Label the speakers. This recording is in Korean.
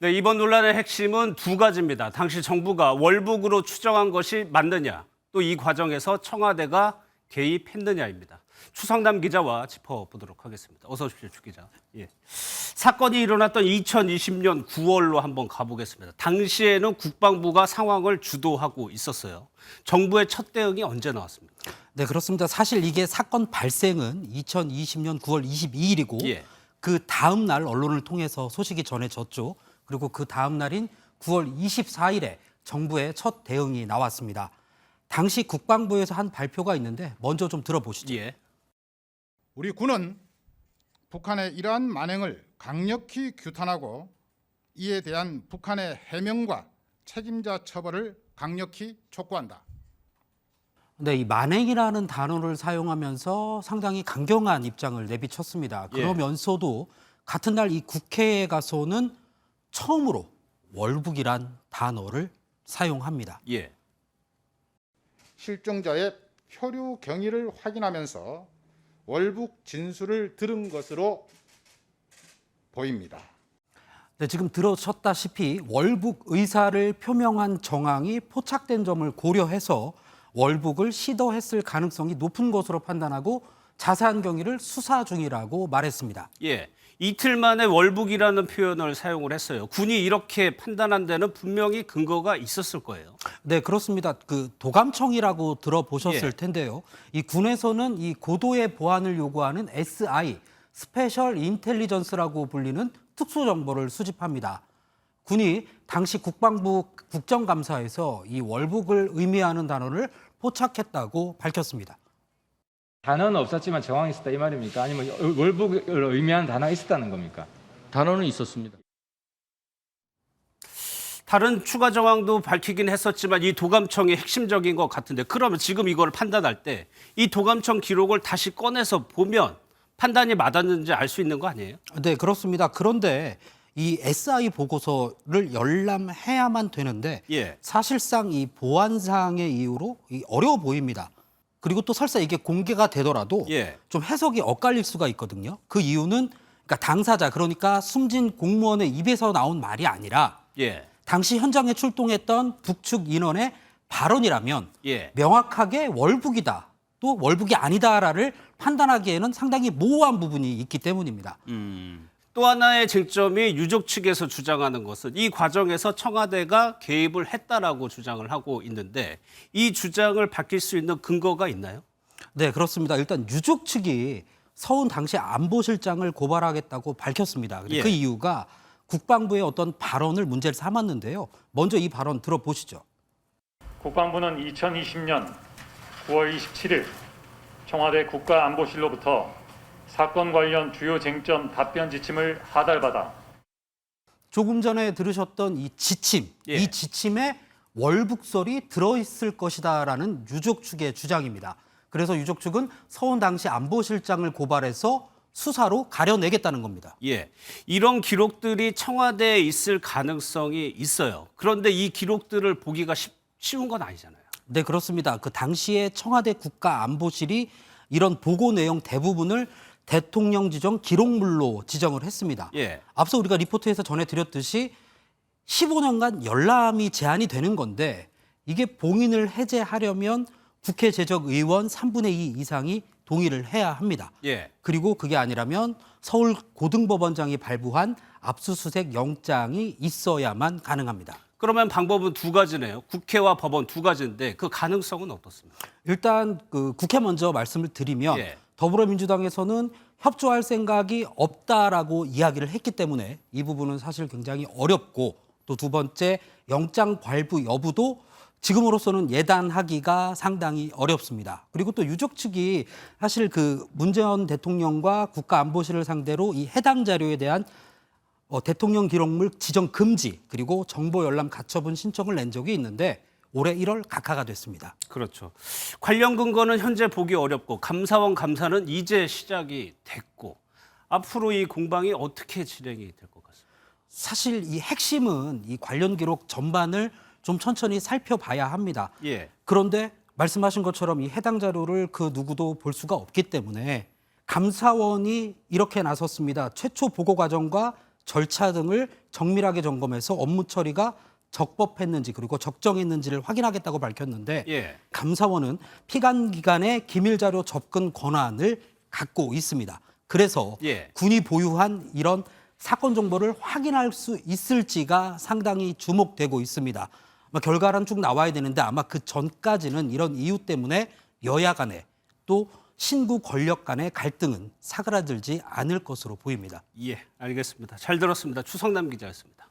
Speaker 1: 네, 이번 논란의 핵심은 두 가지입니다. 당시 정부가 월북으로 추정한 것이 맞느냐, 또 이 과정에서 청와대가 개입했느냐입니다. 추성남 기자와 짚어보도록 하겠습니다. 어서 오십시오, 추 기자. 예. 사건이 일어났던 2020년 9월로 한번 가보겠습니다. 당시에는 국방부가 상황을 주도하고 있었어요. 정부의 첫 대응이 언제 나왔습니까?
Speaker 2: 네, 그렇습니다. 사실 이게 사건 발생은 2020년 9월 22일이고
Speaker 1: 예.
Speaker 2: 그 다음 날 언론을 통해서 소식이 전해졌죠. 그리고 그 다음 날인 9월 24일에 정부의 첫 대응이 나왔습니다. 당시 국방부에서 한 발표가 있는데 먼저 좀 들어보시죠.
Speaker 1: 예.
Speaker 3: 우리 군은 북한의 이러한 만행을 강력히 규탄하고 이에 대한 북한의 해명과 책임자 처벌을 강력히 촉구한다.
Speaker 2: 네, 이 만행이라는 단어를 사용하면서 상당히 강경한 입장을 내비쳤습니다. 그러면서도 같은 날 이 국회에 가서는 처음으로 월북이란 단어를 사용합니다.
Speaker 1: 예.
Speaker 3: 실종자의 표류 경위를 확인하면서 월북 진술을 들은 것으로 보입니다.
Speaker 2: 네, 지금 들으셨다시피 월북 의사를 표명한 정황이 포착된 점을 고려해서 월북을 시도했을 가능성이 높은 것으로 판단하고 자세한 경위를 수사 중이라고 말했습니다.
Speaker 1: 예. 이틀 만에 월북이라는 표현을 사용을 했어요. 군이 이렇게 판단한 데는 분명히 근거가 있었을 거예요.
Speaker 2: 네, 그렇습니다. 그 도감청이라고 들어보셨을
Speaker 1: 예.
Speaker 2: 텐데요. 이 군에서는 이 고도의 보안을 요구하는 SI, 스페셜 인텔리전스라고 불리는 특수 정보를 수집합니다. 군이 당시 국방부 국정감사에서 이 월북을 의미하는 단어를 포착했다고 밝혔습니다.
Speaker 4: 단어는 없었지만 정황이 있었다 이 말입니까? 아니면 월북을 의미하는 단어가 있었다는 겁니까?
Speaker 5: 단어는 있었습니다.
Speaker 1: 다른 추가 정황도 밝히긴 했었지만 이 도감청이 핵심적인 것 같은데 그러면 지금 이걸 판단할 때 이 도감청 기록을 다시 꺼내서 보면 판단이 맞았는지 알 수 있는 거 아니에요?
Speaker 2: 네, 그렇습니다. 그런데 이 SI 보고서를 열람해야만 되는데
Speaker 1: 예.
Speaker 2: 사실상 이 보안상의 이유로 어려워 보입니다. 그리고 또 설사 이게 공개가 되더라도
Speaker 1: 예.
Speaker 2: 좀 해석이 엇갈릴 수가 있거든요. 그 이유는 그러니까 당사자, 그러니까 숨진 공무원의 입에서 나온 말이 아니라
Speaker 1: 예.
Speaker 2: 당시 현장에 출동했던 북측 인원의 발언이라면
Speaker 1: 예.
Speaker 2: 명확하게 월북이다, 또 월북이 아니다를 판단하기에는 상당히 모호한 부분이 있기 때문입니다.
Speaker 1: 또 하나의 쟁점이 유족 측에서 주장하는 것은 이 과정에서 청와대가 개입을 했다라고 주장을 하고 있는데 이 주장을 밝힐 수 있는 근거가 있나요?
Speaker 2: 네, 그렇습니다. 일단 유족 측이 서훈 당시 안보실장을 고발하겠다고 밝혔습니다.
Speaker 1: 예.
Speaker 2: 그 이유가 국방부의 어떤 발언을 문제를 삼았는데요. 먼저 이 발언 들어보시죠.
Speaker 6: 국방부는 2020년 9월 27일 청와대 국가안보실로부터 사건 관련 주요 쟁점 답변 지침을 하달받아
Speaker 2: 조금 전에 들으셨던 이 지침,
Speaker 1: 예.
Speaker 2: 이 지침에 월북설이 들어있을 것이다라는 유족 측의 주장입니다. 그래서 유족 측은 서훈 당시 안보실장을 고발해서 수사로 가려내겠다는 겁니다.
Speaker 1: 예. 이런 기록들이 청와대에 있을 가능성이 있어요. 그런데 이 기록들을 보기가 쉬운 건 아니잖아요.
Speaker 2: 네, 그렇습니다. 그 당시에 청와대 국가안보실이 이런 보고 내용 대부분을 대통령 지정 기록물로 지정을 했습니다.
Speaker 1: 예.
Speaker 2: 앞서 우리가 리포트에서 전해드렸듯이 15년간 열람이 제한이 되는 건데 이게 봉인을 해제하려면 국회 재적 의원 3분의 2 이상이 동의를 해야 합니다.
Speaker 1: 예.
Speaker 2: 그리고 그게 아니라면 서울 고등법원장이 발부한 압수수색 영장이 있어야만 가능합니다.
Speaker 1: 그러면 방법은 두 가지네요. 국회와 법원 두 가지인데 그 가능성은 어떻습니까?
Speaker 2: 일단 그 국회 먼저 말씀을 드리면
Speaker 1: 예.
Speaker 2: 더불어민주당에서는 협조할 생각이 없다라고 이야기를 했기 때문에 이 부분은 사실 굉장히 어렵고 또 두 번째 영장 발부 여부도 지금으로서는 예단하기가 상당히 어렵습니다. 그리고 또 유족 측이 사실 그 문재인 대통령과 국가안보실을 상대로 이 해당 자료에 대한 대통령 기록물 지정 금지 그리고 정보 열람 가처분 신청을 낸 적이 있는데 올해 1월 각하가 됐습니다.
Speaker 1: 그렇죠. 관련 근거는 현재 보기 어렵고 감사원 감사는 이제 시작이 됐고 앞으로 이 공방이 어떻게 진행이 될 것 같습니다.
Speaker 2: 사실 이 핵심은 이 관련 기록 전반을 좀 천천히 살펴봐야 합니다.
Speaker 1: 예.
Speaker 2: 그런데 말씀하신 것처럼 이 해당 자료를 그 누구도 볼 수가 없기 때문에 감사원이 이렇게 나섰습니다. 최초 보고 과정과 절차 등을 정밀하게 점검해서 업무 처리가 적법했는지 그리고 적정했는지를 확인하겠다고 밝혔는데
Speaker 1: 예.
Speaker 2: 감사원은 피감 기관의 기밀 자료 접근 권한을 갖고 있습니다. 그래서
Speaker 1: 예.
Speaker 2: 군이 보유한 이런 사건 정보를 확인할 수 있을지가 상당히 주목되고 있습니다. 아마 결과는 쭉 나와야 되는데 아마 그 전까지는 이런 이유 때문에 여야 간에 또 신구 권력 간의 갈등은 사그라들지 않을 것으로 보입니다.
Speaker 1: 예, 알겠습니다. 잘 들었습니다. 추성남 기자였습니다.